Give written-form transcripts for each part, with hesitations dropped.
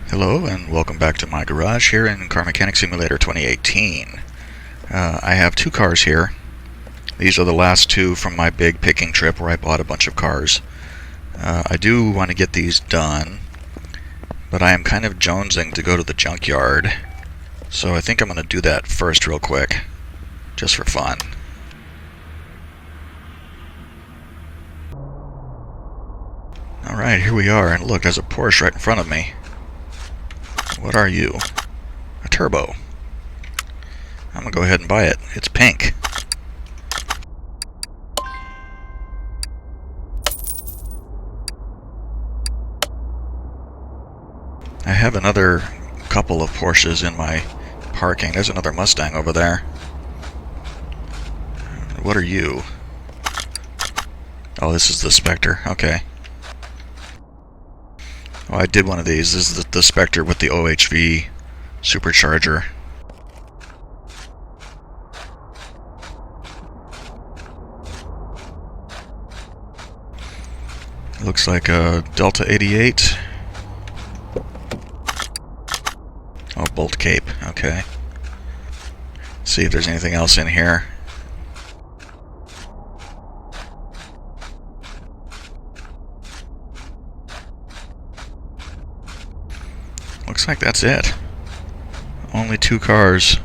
Hello and welcome back to my garage here in Car Mechanic Simulator 2018. I have two cars here. These are the last two from my big picking trip where I bought a bunch of cars. I do want to get these done, but I am kind of jonesing to go to the junkyard, so I think I'm going to do that first real quick, just for fun. Alright, here we are, and look, there's a Porsche right in front of me. What are you? A turbo. I'm gonna go ahead and buy it. It's pink. I have another couple of Porsches in my parking. There's another Mustang over there. What are you? Oh, this is the Spectre. Okay. Oh, I did one of these. This is the Spectre with the OHV supercharger. Looks like a Delta 88. Oh, bolt cape. Okay. See if there's anything else in here. Looks like that's it. Only two cars.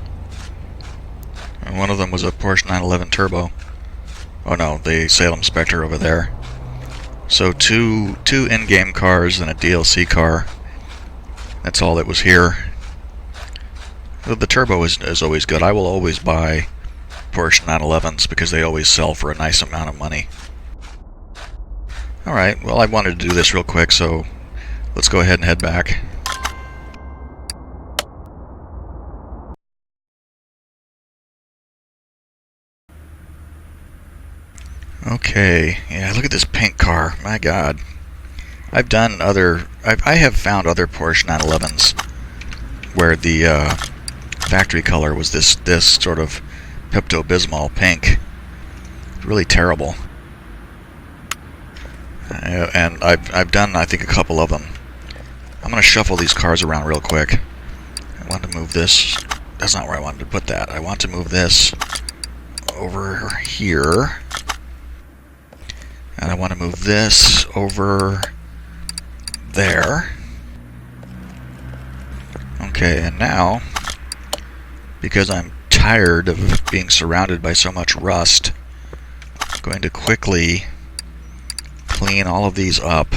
And one of them was a Porsche 911 Turbo. Oh no, the Salem Spectre over there. So two in-game cars and a DLC car. That's all that was here. The Turbo is always good. I will always buy Porsche 911s because they always sell for a nice amount of money. Alright, well I wanted to do this real quick, so let's go ahead and head back. Okay, yeah, look at this pink car. My God. I have found other Porsche 911s where the factory color was this sort of Pepto-Bismol pink. Really terrible. And I've done, I think, a couple of them. I'm going to shuffle these cars around real quick. I want to move this. That's not where I wanted to put that. I want to move this over here. And I want to move this over there. Okay, and now, because I'm tired of being surrounded by so much rust, I'm going to quickly clean all of these up.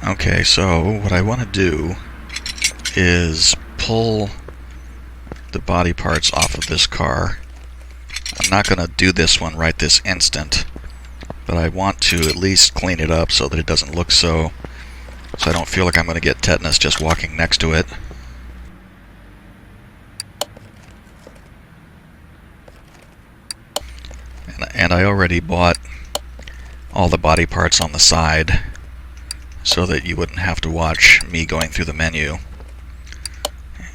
Okay, so what I want to do is pull the body parts off of this car. I'm not going to do this one right this instant, but I want to at least clean it up so that it doesn't look so I don't feel like I'm going to get tetanus just walking next to it. And I already bought all the body parts on the side so that you wouldn't have to watch me going through the menu.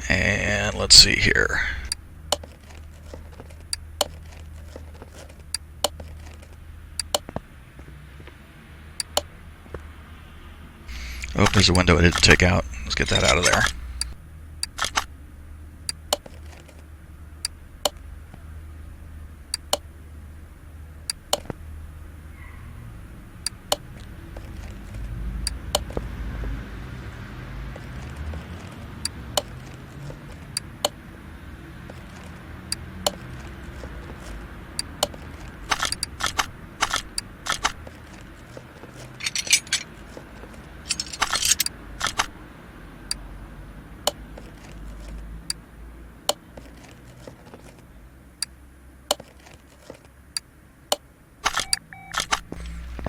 And let's see here. Oh, there's a window I didn't take out. Let's get that out of there.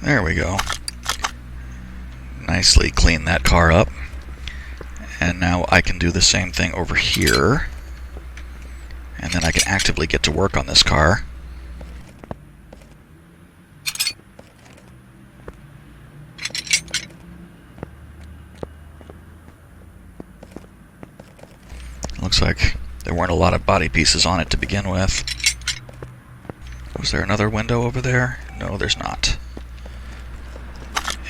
There we go. nicely clean that car up. And now I can do the same thing over here. And then I can actively get to work on this car. Looks like there weren't a lot of body pieces on it to begin with. Was there another window over there? No, there's not.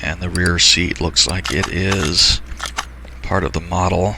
And the rear seat looks like it is part of the model.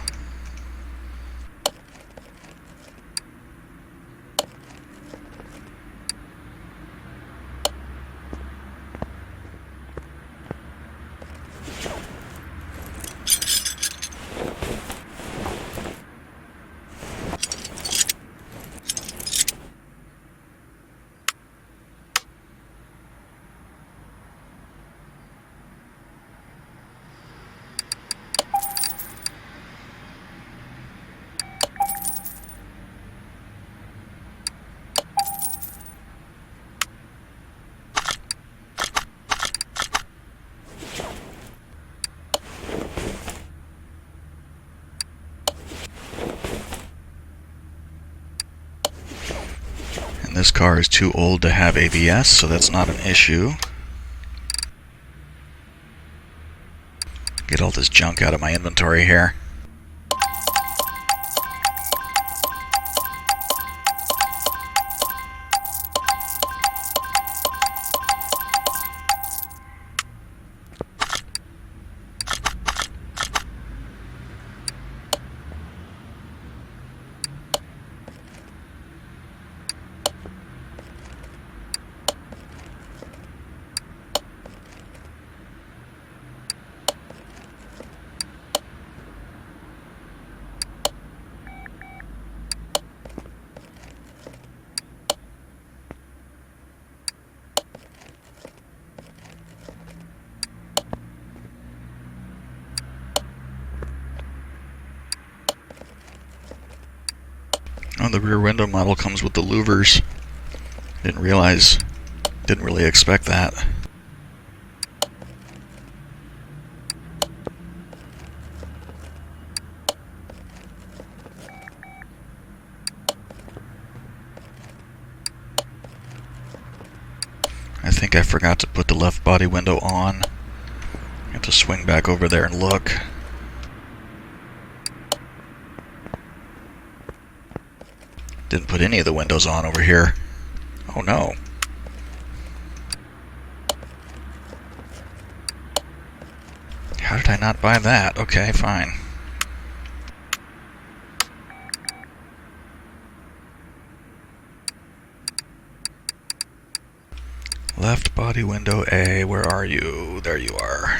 And this car is too old to have ABS, so that's not an issue. Get all this junk out of my inventory here. Oh, the rear window model comes with the louvers. Didn't really expect that. I think I forgot to put the left body window on. I have to swing back over there and look. Didn't put any of the windows on over here. Oh no. How did I not buy that? Okay, fine. Left body window A, where are you? There you are.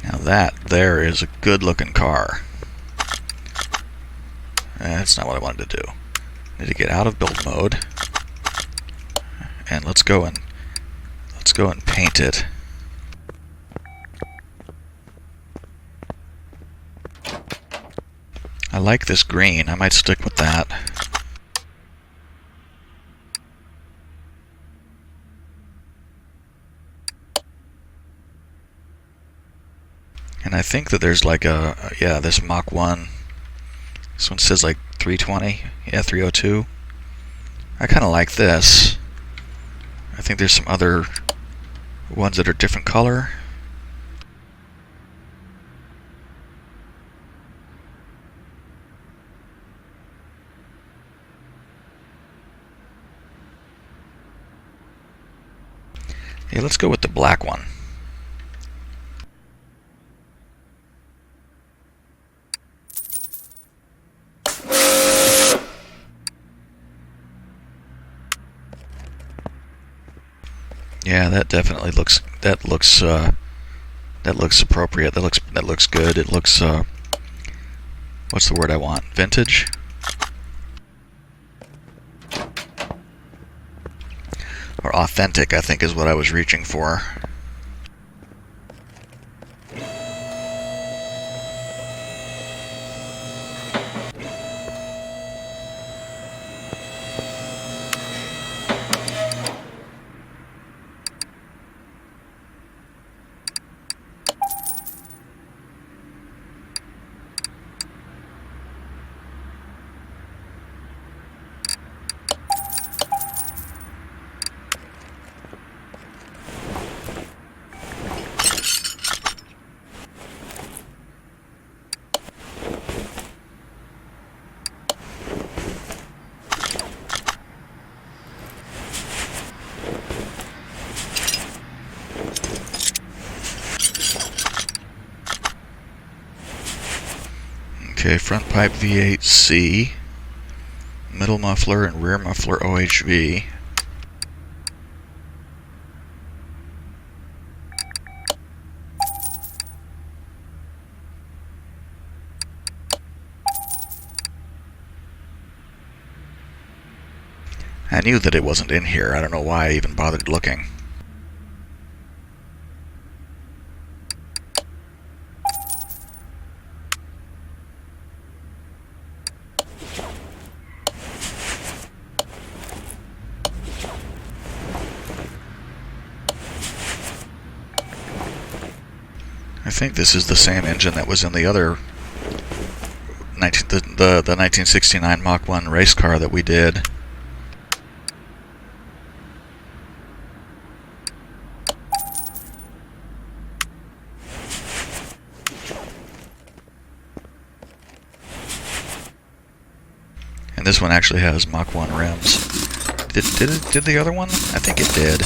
Now that there is a good looking car. That's not what I wanted to do. I need to get out of build mode. And let's go and paint it. I like this green. I might stick with that. And I think that there's like yeah, this Mach 1. This one says like 320. Yeah, 302. I kind of like this. I think there's some other ones that are different color. Yeah, let's go with the black one. Yeah, that definitely looks appropriate. That looks good. It looks what's the word I want? Vintage? Or authentic, I think is what I was reaching for. Okay, front pipe V8C, middle muffler and rear muffler OHV. I knew that it wasn't in here. I don't know why I even bothered looking. I think this is the same engine that was in the other the 1969 Mach 1 race car that we did. And this one actually has Mach 1 rims. Did the other one? I think it did.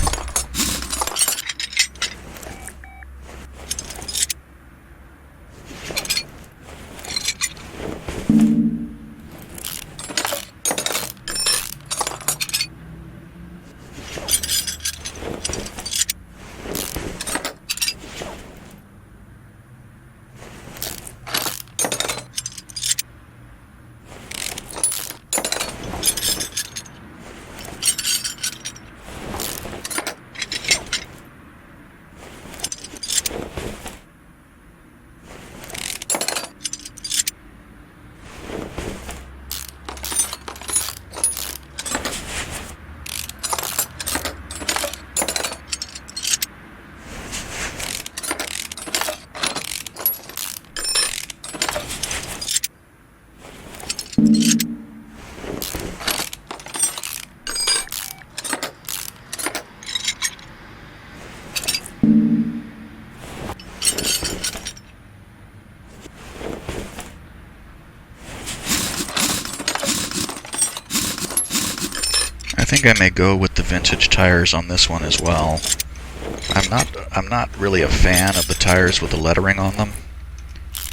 I think I may go with the vintage tires on this one as well. I'm not really a fan of the tires with the lettering on them,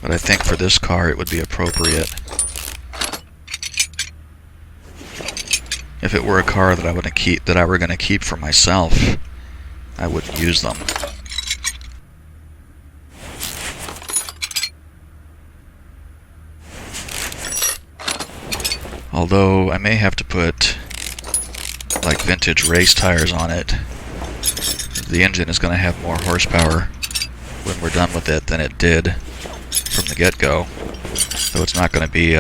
but I think for this car it would be appropriate. If it were a car that I were going to keep for myself, I wouldn't use them. Although I may have to put like vintage race tires on it. The engine is going to have more horsepower when we're done with it than it did from the get-go. So it's not going to be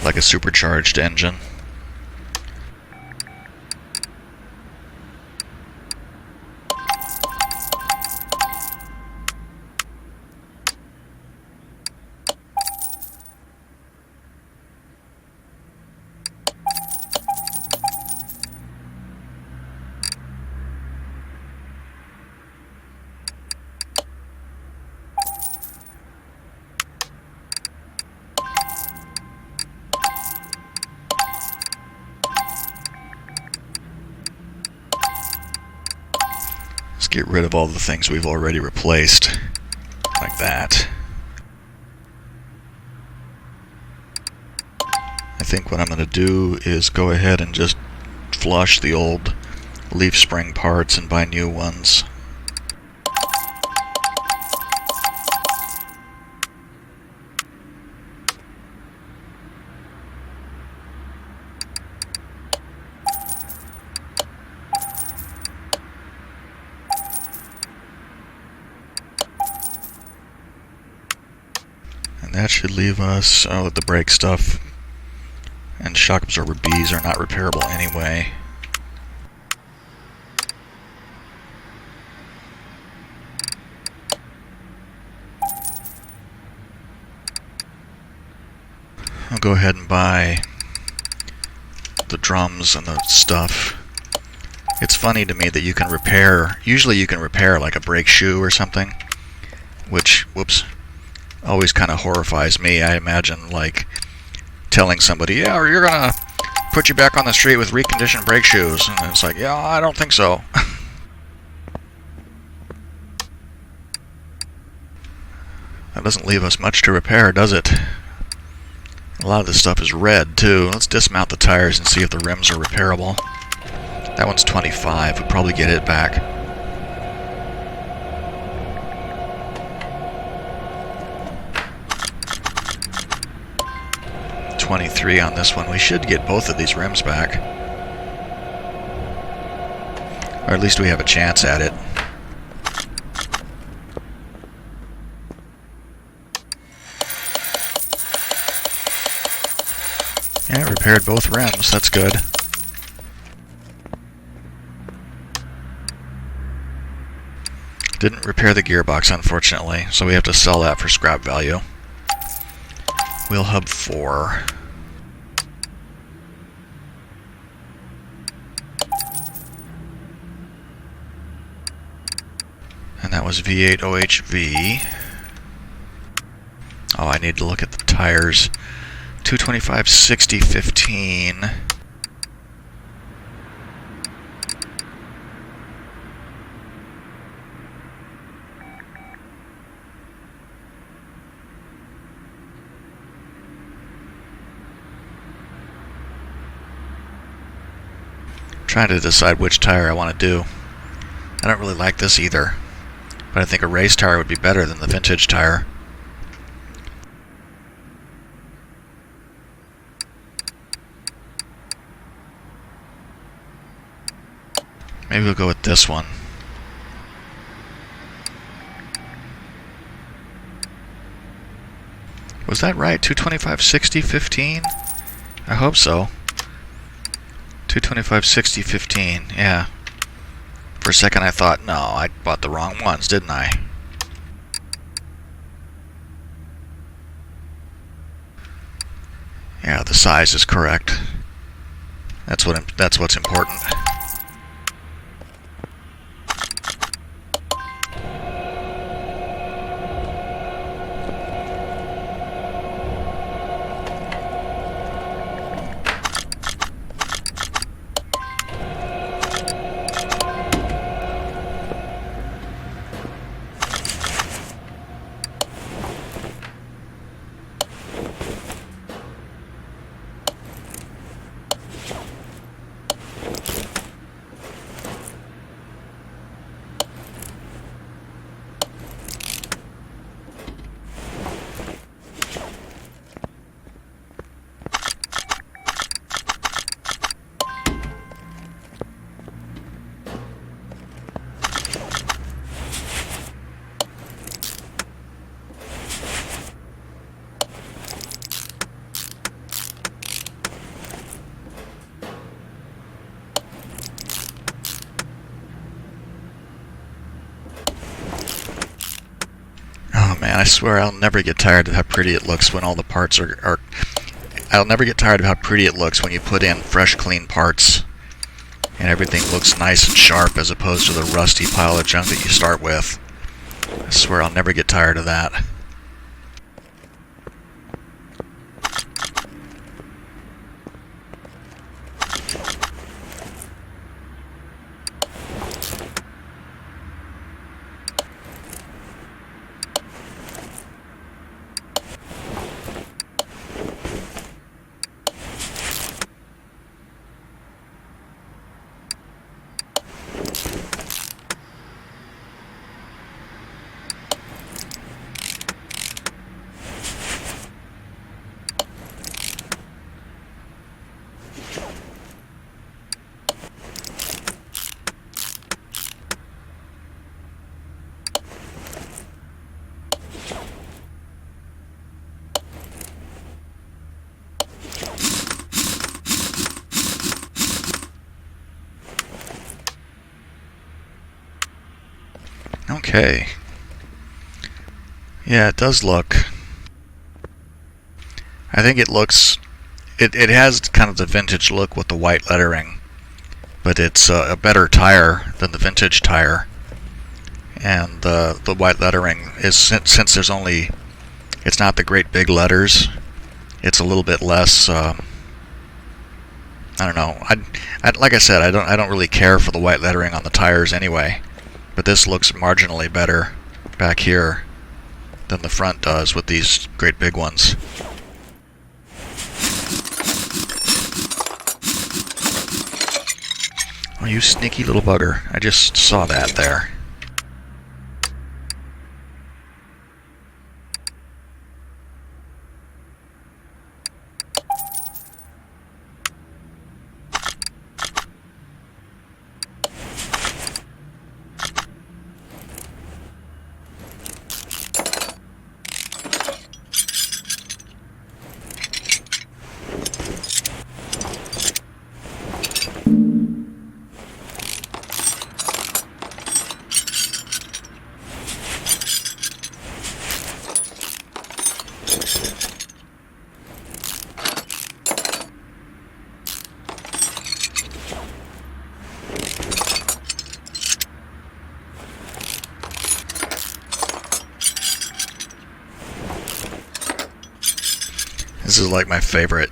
like a supercharged engine. Let's get rid of all the things we've already replaced, like that. I think what I'm going to do is go ahead and just flush the old leaf spring parts and buy new ones. And that should leave us, the brake stuff and shock absorber Bs are not repairable anyway. I'll go ahead and buy the drums and the stuff. It's funny to me that you can repair, usually you can repair like a brake shoe or something, which, whoops, always kind of horrifies me. I imagine like telling somebody, yeah, or you're gonna put you back on the street with reconditioned brake shoes, and it's like, yeah, I don't think so. That doesn't leave us much to repair, does it? A lot of this stuff is red, too. Let's dismount the tires and see if the rims are repairable. That one's 25. We'll probably get it back. $23 on this one. We should get both of these rims back. Or at least we have a chance at it. Yeah, repaired both rims. That's good. Didn't repair the gearbox, unfortunately, so we have to sell that for scrap value. Wheel hub 4. And that was V8 OHV. Oh, I need to look at the tires. 225 60 15. Trying to decide which tire I want to do. I don't really like this either, but I think a race tire would be better than the vintage tire. Maybe we'll go with this one. Was that right? 225 60 15? I hope so. 225 60 15, yeah. For a second I thought, no, I bought the wrong ones, didn't I? Yeah, the size is correct. That's what's important. Man, I swear I'll never get tired of how pretty it looks when all the parts are... I'll never get tired of how pretty it looks when you put in fresh, clean parts and everything looks nice and sharp as opposed to the rusty pile of junk that you start with. I swear I'll never get tired of that. Okay. Yeah, it does look... I think it looks... It has kind of the vintage look with the white lettering, but it's a better tire than the vintage tire. And the white lettering is, since there's only... It's not the great big letters, it's a little bit less... I don't know. Like I said, I don't really care for the white lettering on the tires anyway. But this looks marginally better back here than the front does with these great big ones. Oh, you sneaky little bugger. I just saw that there. This is like my favorite.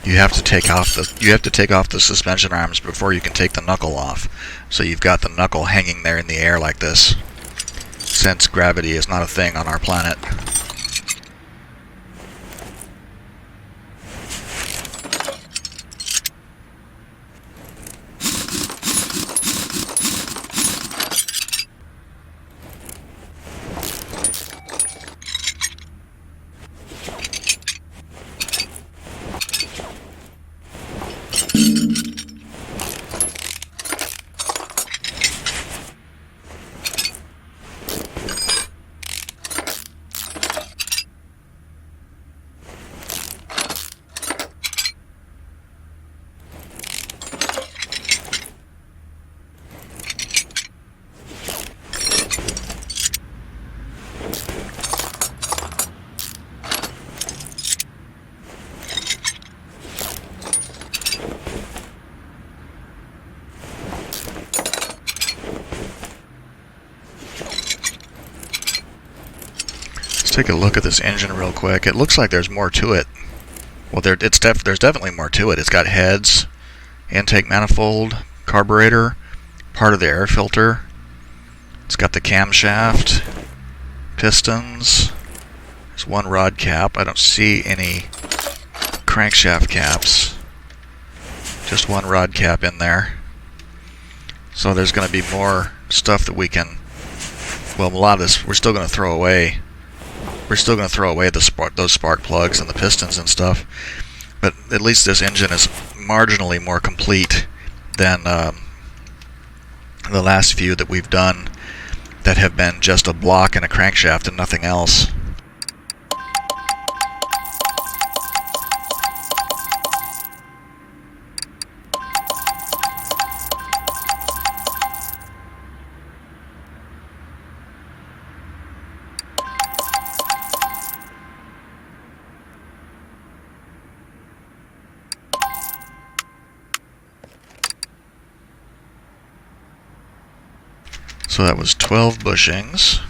You have to take off the suspension arms before you can take the knuckle off. So you've got the knuckle hanging there in the air like this, since gravity is not a thing on our planet. Take a look at this engine real quick. It looks like there's more to it. Well, there's definitely more to it. It's got heads, intake manifold, carburetor, part of the air filter. It's got the camshaft, pistons. There's one rod cap. I don't see any crankshaft caps. Just one rod cap in there. So there's going to be more stuff that we can... Well, a lot of this we're still going to throw away. We're still going to throw away those spark plugs and the pistons and stuff, but at least this engine is marginally more complete than the last few that we've done that have been just a block and a crankshaft and nothing else. So that was 12 bushings,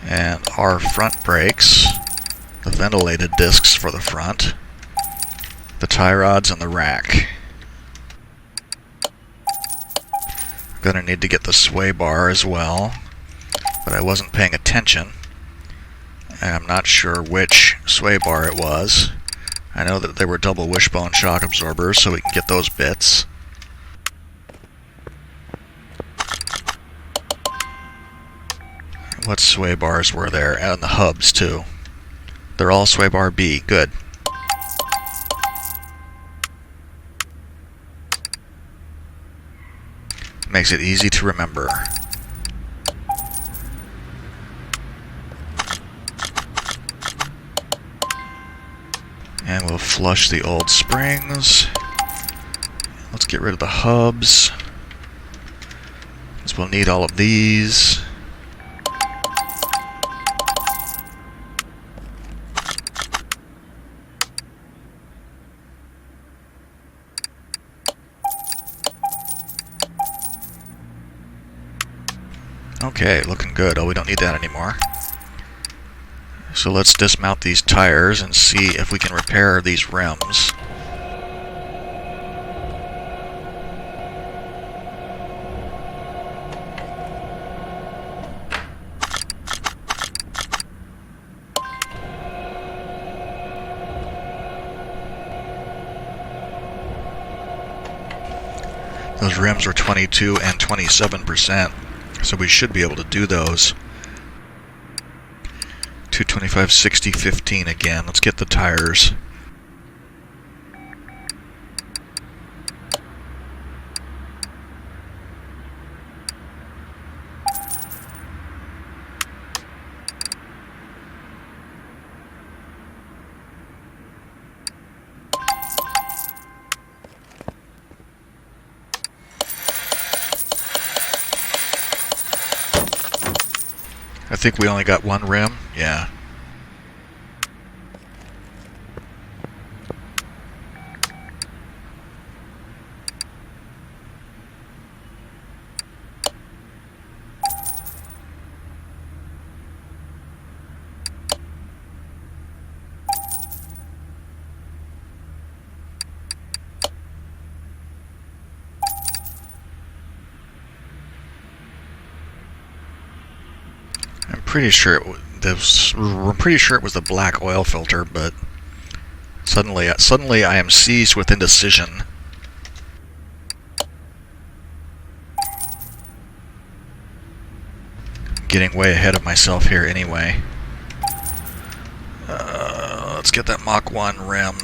and our front brakes, the ventilated discs for the front, the tie rods, and the rack. I'm going to need to get the sway bar as well, but I wasn't paying attention, and I'm not sure which sway bar it was. I know that they were double wishbone shock absorbers, so we can get those bits. What sway bars were there? And the hubs, too. They're all sway bar B. Good. Makes it easy to remember. And we'll flush the old springs. Let's get rid of the hubs, because we'll need all of these. Okay, looking good. Oh, we don't need that anymore. So let's dismount these tires and see if we can repair these rims. Those rims were 22 and 27%, so we should be able to do those. 225, 60, 15 again. Let's get the tires. I think we only got one rim. Yeah. I'm pretty sure it was the black oil filter, but suddenly I am seized with indecision. Getting way ahead of myself here anyway. Let's get that Mach 1 rim.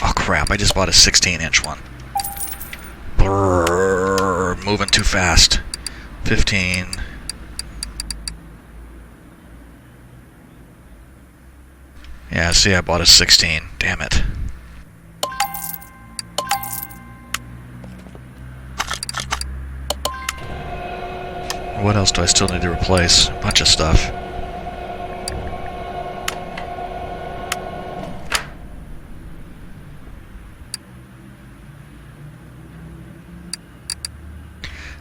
Oh crap, I just bought a 16-inch one. Brrr, moving too fast. 15. Yeah, see, I bought a 16. Damn it. What else do I still need to replace? A bunch of stuff.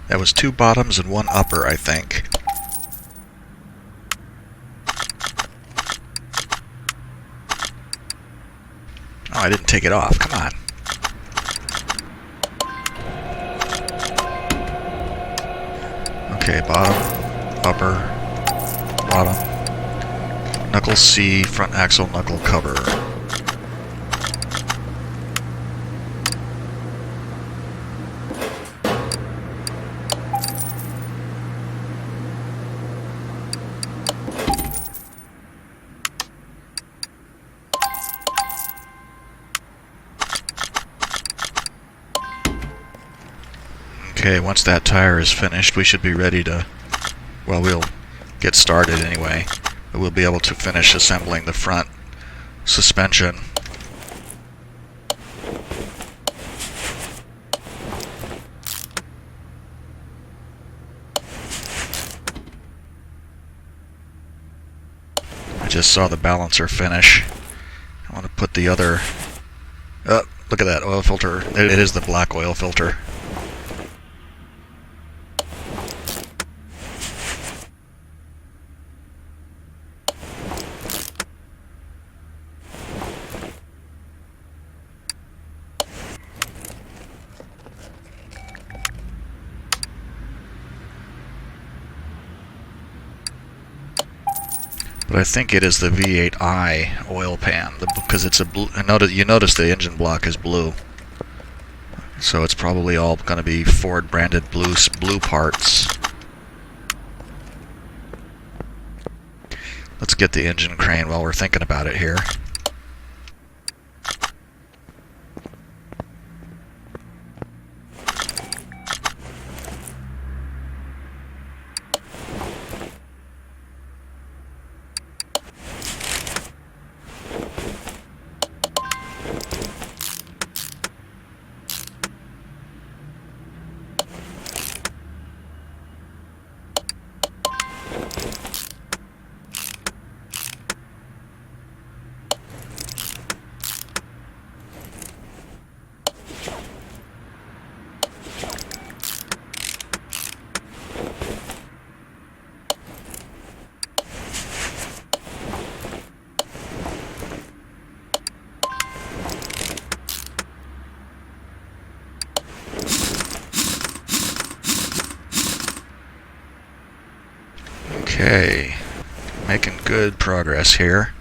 That was 2 bottoms and 1 upper, I think. Oh, I didn't take it off. Come on. Okay, bottom, upper, bottom. Knuckle C, front axle, knuckle cover. Okay, once that tire is finished, we should be ready to, well, we'll get started anyway, but we'll be able to finish assembling the front suspension. I just saw the balancer finish. I want to put the other, oh, look at that oil filter. It is the black oil filter. But I think it is the V8i oil pan, because it's a blue. You notice the engine block is blue, so it's probably all going to be Ford branded blue parts. Let's get the engine crane while we're thinking about it here. Okay, making good progress here.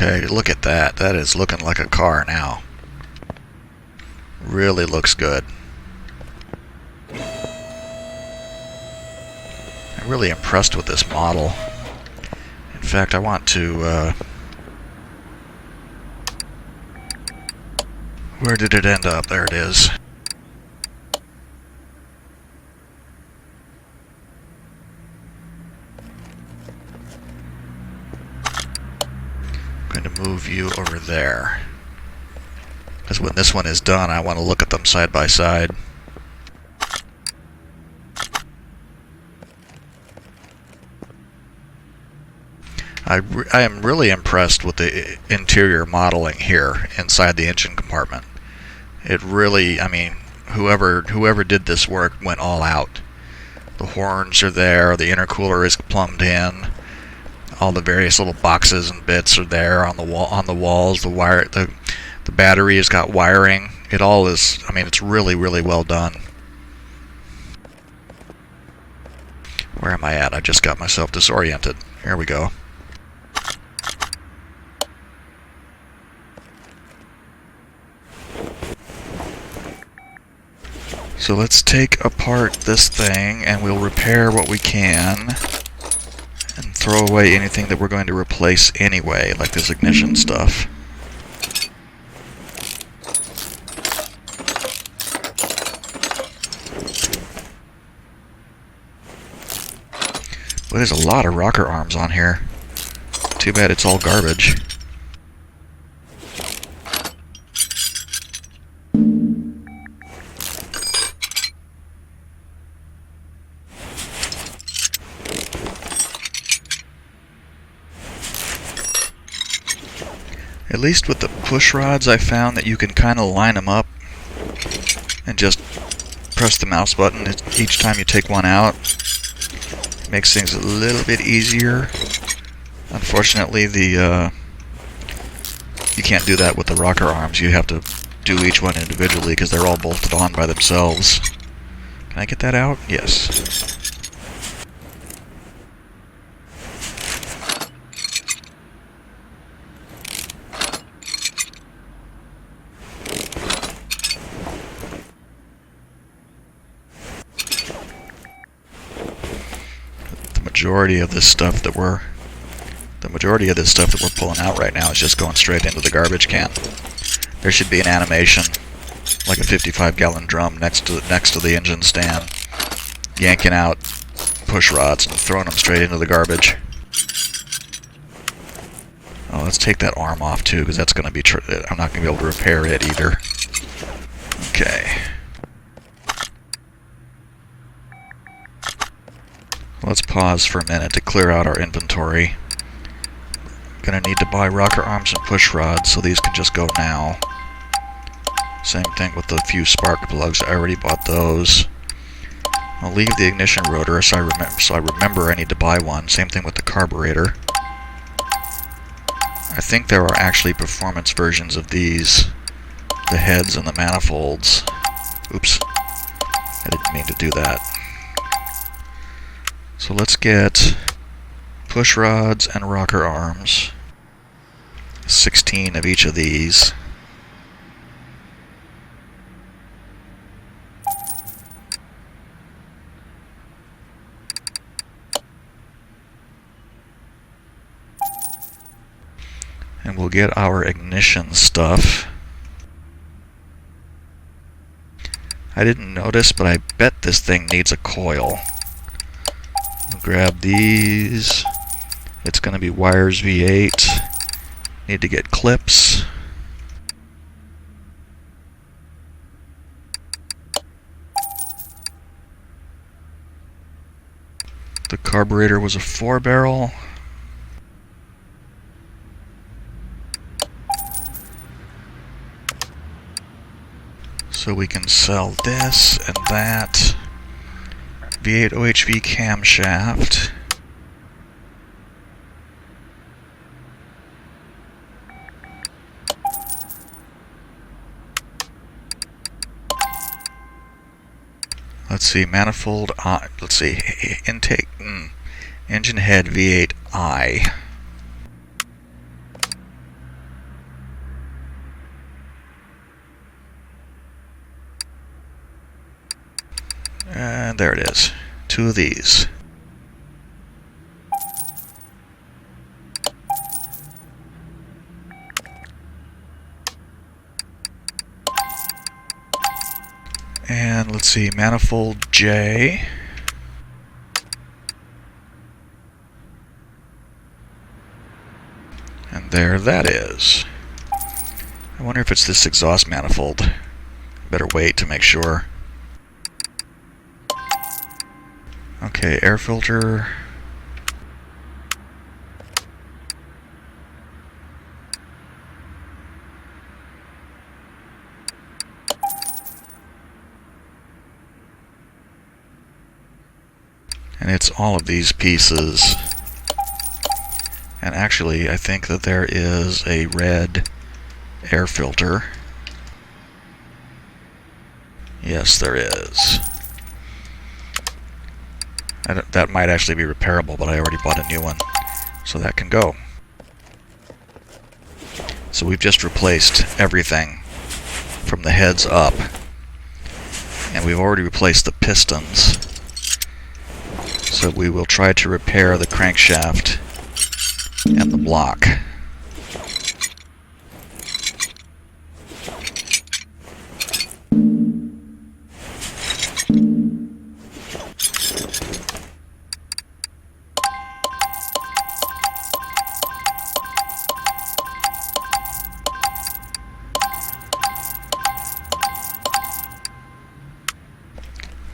Okay, look at that. That is looking like a car now. Really looks good. I'm really impressed with this model. In fact, I want to... where did it end up? There it is. I'm going to move you over there. Because when this one is done, I want to look at them side by side. I am really impressed with the interior modeling here inside the engine compartment. It really, I mean, whoever did this work went all out. The horns are there, the intercooler is plumbed in, all the various little boxes and bits are there on the walls. The battery has got wiring. It all is, I mean, it's really, really well done. Where am I at? I just got myself disoriented. Here we go. So let's take apart this thing and we'll repair what we can and throw away anything that we're going to replace anyway, like this ignition stuff. Well, there's a lot of rocker arms on here. Too bad it's all garbage. At least with the push rods, I found that you can kind of line them up and just press the mouse button each time you take one out. It makes things a little bit easier. Unfortunately, you can't do that with the rocker arms. You have to do each one individually because they're all bolted on by themselves. Can I get that out? Yes. The majority of this stuff that we're pulling out right now is just going straight into the garbage can. There should be an animation, like a 55-gallon drum next to the engine stand, yanking out push rods and throwing them straight into the garbage. Oh, let's take that arm off too, because that's going to be I'm not going to be able to repair it either. Okay. Let's pause for a minute to clear out our inventory. Gonna need to buy rocker arms and push rods, so these can just go now. Same thing with the few spark plugs. I already bought those. I'll leave the ignition rotor so I remember I need to buy one. Same thing with the carburetor. I think there are actually performance versions of these, the heads and the manifolds. Oops, I didn't mean to do that. So let's get push rods and rocker arms. 16 of each of these. And we'll get our ignition stuff. I didn't notice, but I bet this thing needs a coil. I'll grab these. It's going to be wires V8. Need to get clips. The carburetor was a 4-barrel. So we can sell this and that. V8 OHV camshaft. Let's see, manifold, let's see, engine head V8i. And there it is. 2 of these. And let's see, manifold J. And there that is. I wonder if it's this exhaust manifold. Better wait to make sure. Okay, air filter. And it's all of these pieces. And actually, I think that there is a red air filter. Yes, there is. That might actually be repairable, but I already bought a new one, so that can go. So we've just replaced everything from the heads up, and we've already replaced the pistons. So we will try to repair the crankshaft and the block.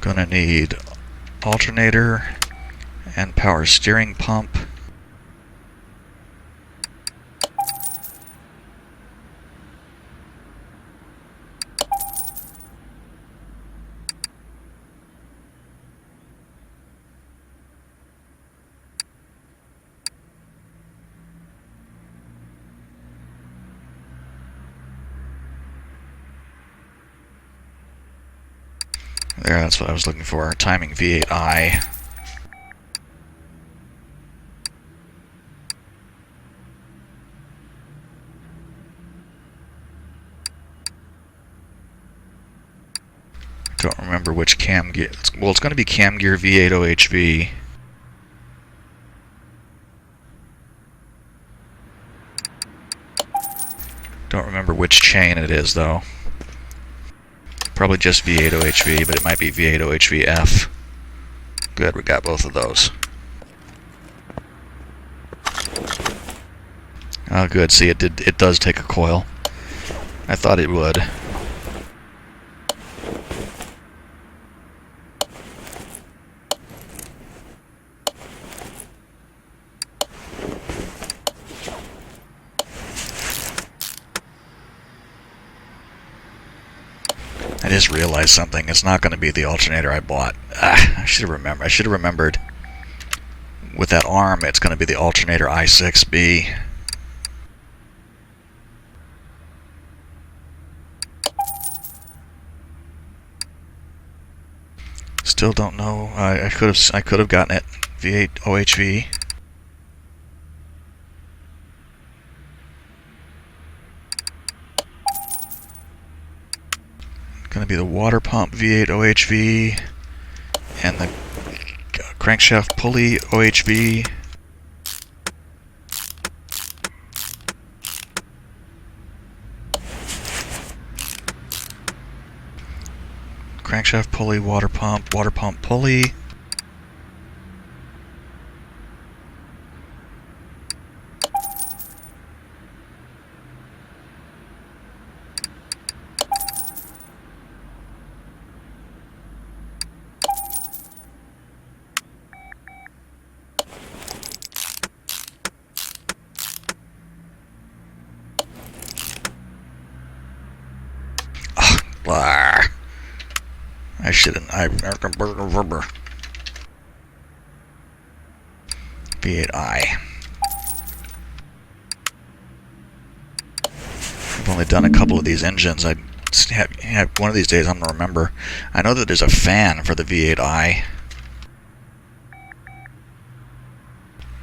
Gonna need alternator and power steering pump. There, that's what I was looking for. Timing V8i. Don't remember which cam gear. Well, it's going to be cam gear V80HV. Don't remember which chain it is, though. Probably just V80HV, but it might be V80HVF. Good, we got both of those. Oh, good. See, it does take a coil. I thought it would. I just realized something. It's not going to be the alternator I bought. I should have remembered. I should have remembered. With that arm, it's going to be the alternator I6B. Still don't know. I could have gotten it. V8 OHV. Going to be the water pump V8 OHV and the crankshaft pulley OHV. Crankshaft pulley, water pump pulley. Blah. I shouldn't. V8i. I've only done a couple of these engines. I have one of these days I'm gonna remember. I know that there's a fan for the V8i.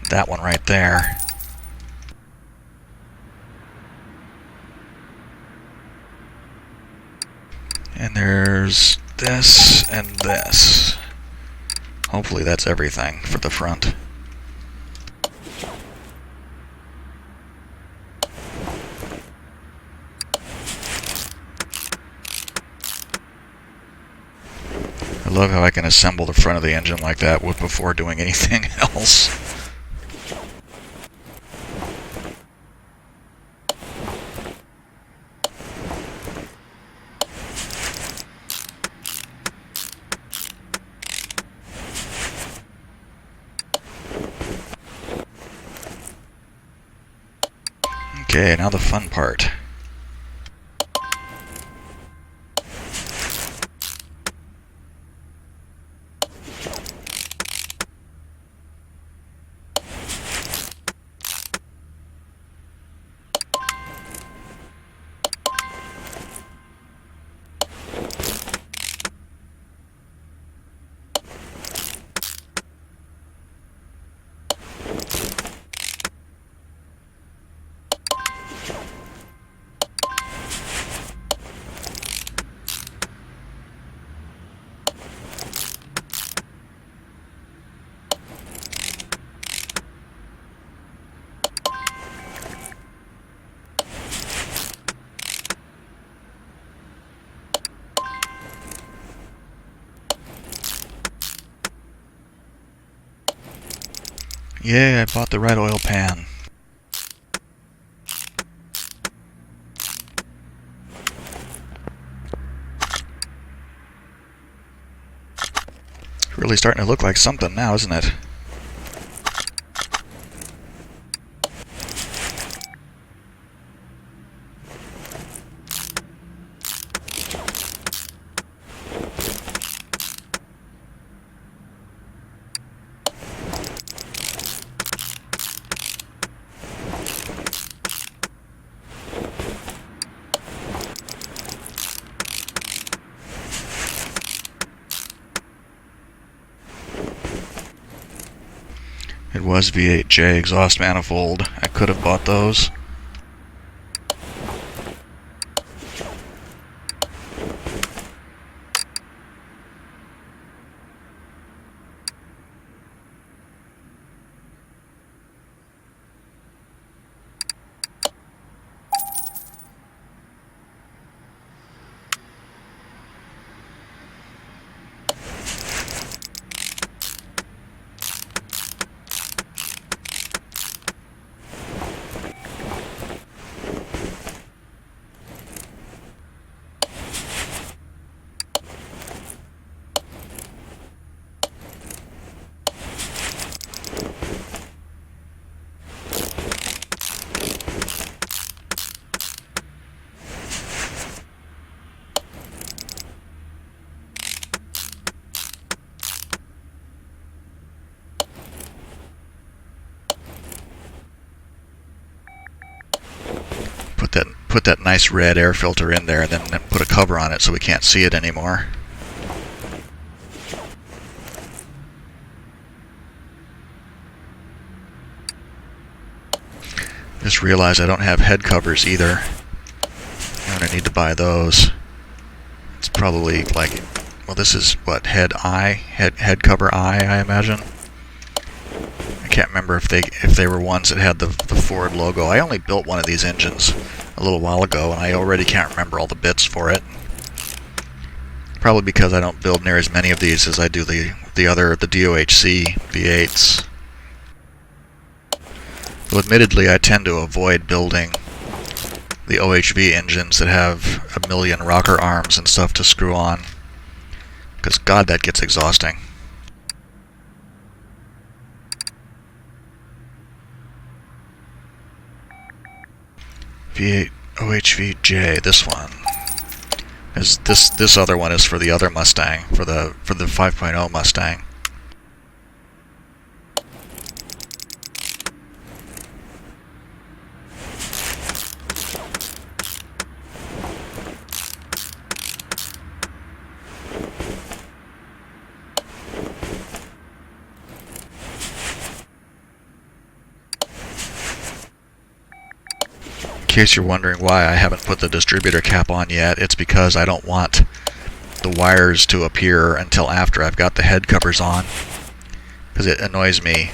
That one right there. And there's this and this. Hopefully that's everything for the front. I love how I can assemble the front of the engine like that before doing anything else. Okay, now the fun part. Yay, I bought the right oil pan. It's really starting to look like something now, isn't it? It was V8J exhaust manifold. I could have bought those. Put that nice red air filter in there, and then put a cover on it so we can't see it anymore. Just realized I don't have head covers either. I'm gonna need to buy those. It's probably like, well, this is what, head cover I imagine. I can't remember if they were ones that had the Ford logo. I only built one of these engines a little while ago, and I already can't remember all the bits for it. Probably because I don't build near as many of these as I do the DOHC V8s. Though admittedly, I tend to avoid building the OHV engines that have a million rocker arms and stuff to screw on, because God, that gets exhausting. V8 OHVJ, this one. This other one is for the other Mustang, for the 5.0 Mustang. In case you're wondering why I haven't put the distributor cap on yet, it's because I don't want the wires to appear until after I've got the head covers on. because it annoys me.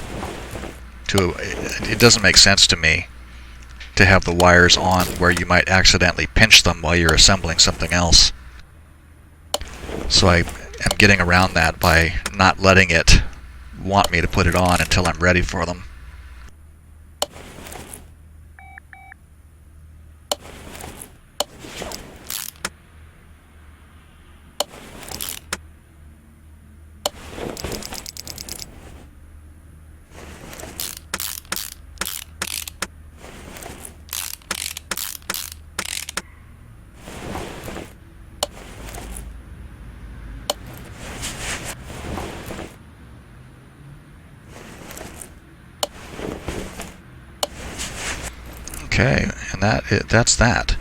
It doesn't make sense to me to have the wires on where you might accidentally pinch them while you're assembling something else. So I am getting around that by not letting it want me to put it on until I'm ready for them. Okay, and that's that.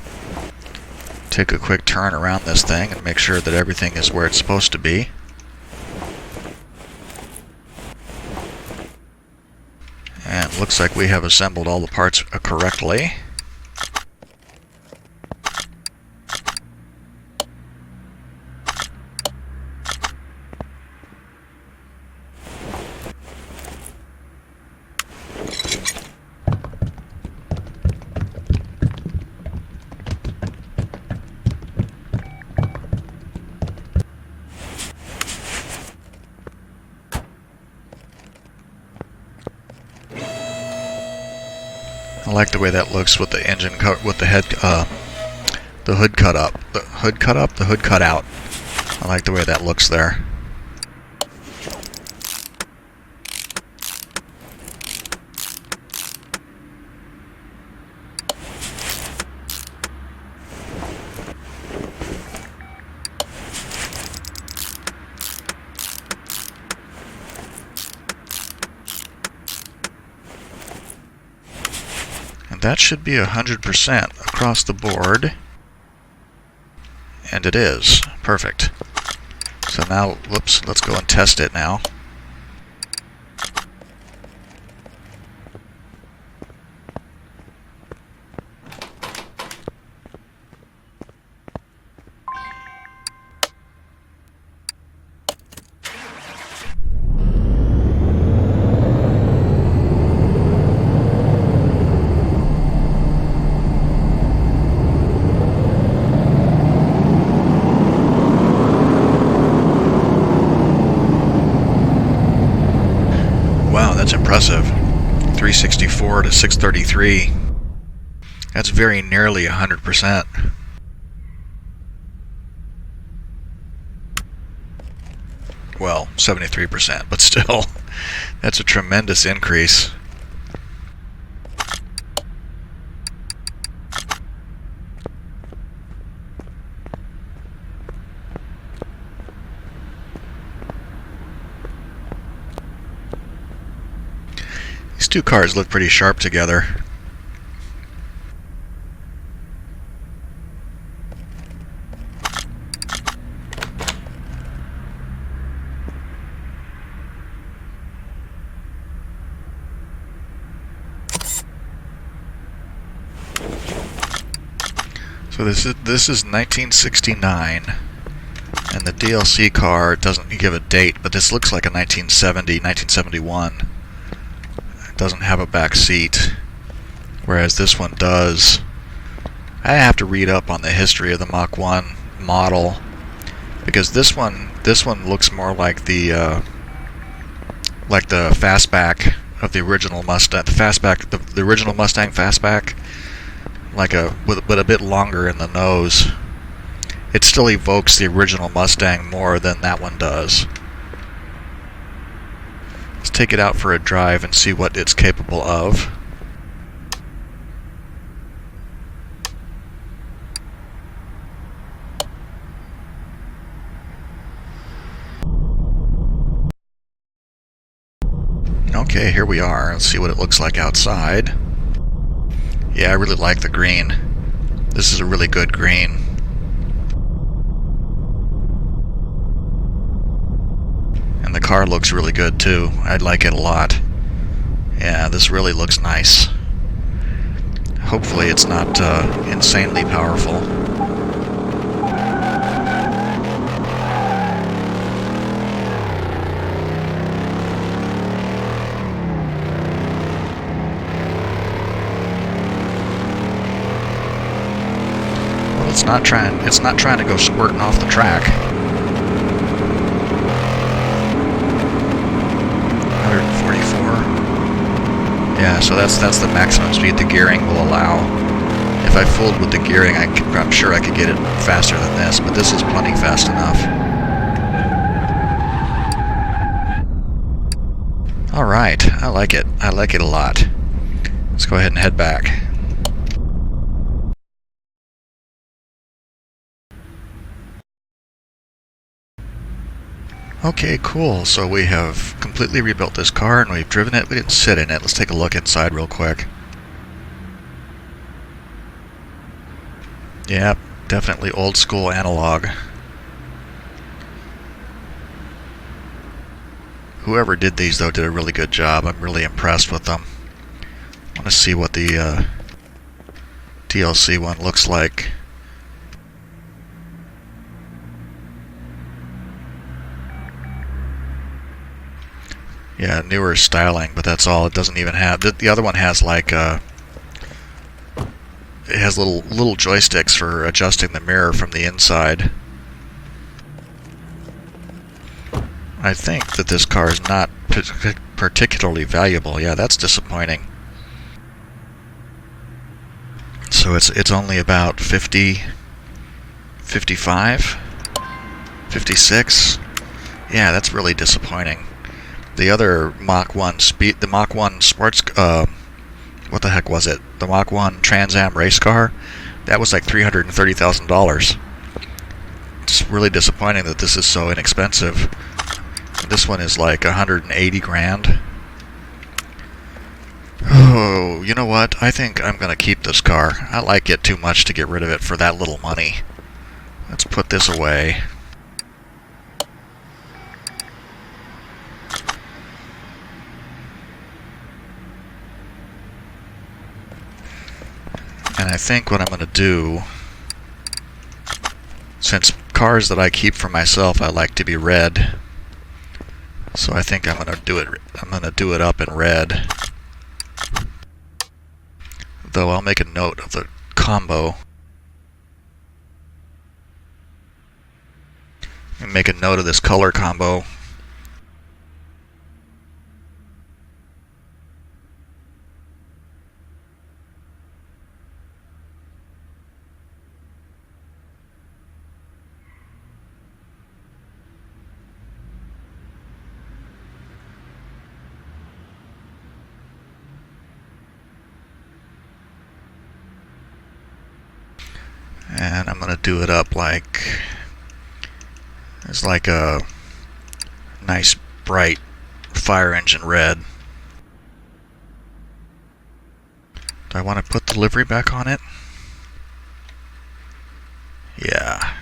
Take a quick turn around this thing and make sure that everything is where it's supposed to be. And looks like we have assembled all the parts correctly. I like the way that looks with the engine cut, with the the hood cut up, the hood cut out. I like the way that looks there. And that should be 100% across the board. And it is. Perfect. So now, whoops, let's go and test it now. Wow, that's impressive. 364 to 633. That's very nearly 100%. Well, 73%, but still, that's a tremendous increase. These two cars look pretty sharp together. So this is 1969, and the DLC car doesn't give a date, but this looks like a 1970, 1971. Doesn't have a back seat, whereas this one does. I have to read up on the history of the Mach 1 model, because this one looks more like the fastback of the original Mustang, the original Mustang fastback, but a bit longer in the nose. It still evokes the original Mustang more than that one does. Let's take it out for a drive and see what it's capable of. Okay, here we are. Let's see what it looks like outside. Yeah, I really like the green. This is a really good green. And the car looks really good too. I like it a lot. Yeah, this really looks nice. Hopefully it's not insanely powerful. It's not trying to go squirting off the track. 144. Yeah, so that's the maximum speed the gearing will allow. If I fooled with the gearing, I'm sure I could get it faster than this, but this is plenty fast enough. Alright, I like it. I like it a lot. Let's go ahead and head back. Okay, cool. So we have completely rebuilt this car and we've driven it. We didn't sit in it. Let's take a look inside real quick. Yep, definitely old school analog. Whoever did these, though, did a really good job. I'm really impressed with them. I want to see what the DLC one looks like. Yeah, newer styling, but that's all. It doesn't even have... The other one has, like, it has little joysticks for adjusting the mirror from the inside. I think that this car is not particularly valuable. Yeah, that's disappointing. So it's only about 50, 55, 56. Yeah, that's really disappointing. The other Mach 1 the Mach 1 sports, what the heck was it? The Mach 1 Trans Am race car, that was like $330,000. It's really disappointing that this is so inexpensive. This one is like 180 grand. Oh, you know what? I think I'm gonna keep this car. I like it too much to get rid of it for that little money. Let's put this away. And I think what I'm going to do, since cars that I keep for myself I like to be red, so I think I'm going to do it. I'm going to do it up in red. Though I'll make a note of the combo. And make a note of this color combo. And I'm going to do it up like, it's like a nice bright fire engine red. Do I want to put the livery back on it? Yeah.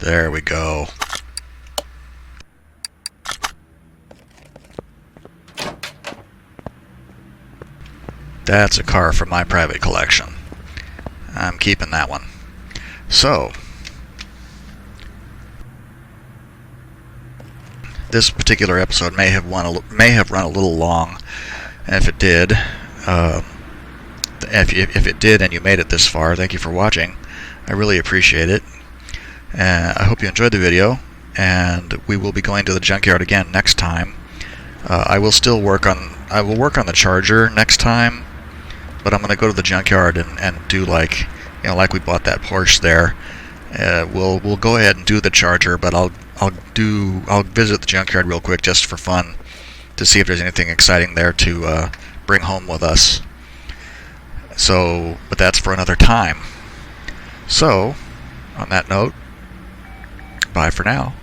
There we go. That's a car from my private collection. I'm keeping that one. So, this particular episode may have run a little long, and if it did, if it did and you made it this far, thank you for watching. I really appreciate it. I hope you enjoyed the video, and we will be going to the junkyard again next time. I will work on the Charger next time, but I'm going to go to the junkyard and do like we bought that Porsche there. We'll go ahead and do the Charger, but I'll visit the junkyard real quick just for fun to see if there's anything exciting there to bring home with us. So, but that's for another time. So, on that note, bye for now.